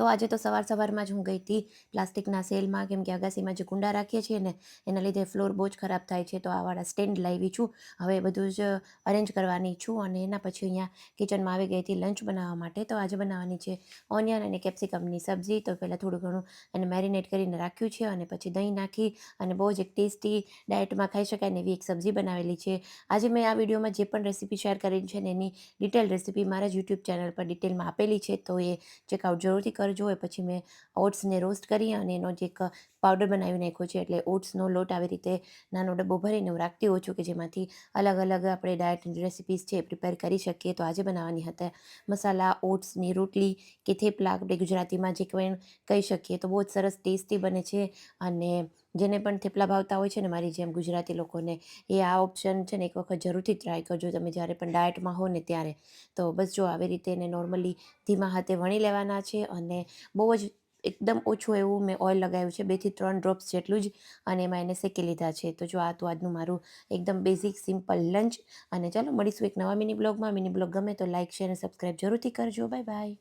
તો આજે તો સવારમાં જ હું ગઈ હતી પ્લાસ્ટિકના સેલમાં, કેમ કે અગાસીમાં જે કુંડા રાખીએ છીએ ને એના લીધે ફ્લોર બહુ જ ખરાબ થાય છે. તો આવાળા સ્ટેન્ડ લાવી છું. હવે બધું જ અરેન્જ કરવાની છું અને એના પછી અહીંયા કિચનમાં આવી ગઈ હતી લંચ બનાવવા માટે. તો આજે બનાવવાની છે ઓનિયન અને કેપ્સિકમની સબ્જી. તો પહેલાં થોડું ઘણું એને મેરિનેટ કરીને રાખ્યું છે અને પછી દહીં નાખી અને બહુ જ એક ટેસ્ટી ડાયટમાં ખાઈ શકાય ને એવી એક સબ્જી બનાવેલી છે. આજે મેં આ વિડીયોમાં જે પણ રેસીપી શેર કરી છે ને એની ડિટેલ રેસીપી મારા જ યુટ્યુબ ચેનલ પર ડિટેલમાં આપેલી છે. તો એ ચેકઆઉટ જરૂરથી કરજો. એ પછી મેં ઓટ્સને રોસ્ટ કરી અને એનો જે એક પાવડર બનાવી નાખ્યો છે. એટલે ઓટ્સનો લોટ આવી રીતે નાનો ડબ્બો ભરીને હું રાખતી હોઉં છું કે જેમાંથી અલગ અલગ આપણે ડાયટ રેસિપીસ છે એ પ્રિપેર કરી શકીએ. તો આજે બનાવવાની હતા મસાલા ઓટ્સની રોટલી કે થેપલા, આપણે ગુજરાતીમાં જે કહી શકીએ. તો બહુ જ સરસ ટેસ્ટી બને છે અને જેને પણ થેપલા ભાવતા હોય છે ને મારી જેમ ગુજરાતી લોકોને, એ આ ઓપ્શન છે ને એક વખત જરૂરથી ટ્રાય કરજો તમે જ્યારે પણ ડાયટમાં હો ને ત્યારે. તો બસ જો આવી રીતે એને નોર્મલી ધીમા હાથે વણી લેવાના છે અને બહુ જ એકદમ ઓછું એવું મેં ઓઇલ લગાવ્યું છે, 2 થી 3 ડ્રોપ્સ જેટલું જ, અને એમાં એને શેકી લીધા છે. તો જો આ તો આજનું મારું એકદમ બેઝિક સિમ્પલ લંચ. અને ચાલો મળીશું એક નવા મિની બ્લોગમાં. મિની બ્લોગ ગમે તો લાઇક, શેર અને સબસ્ક્રાઈબ જરૂરથી કરજો. Bye bye.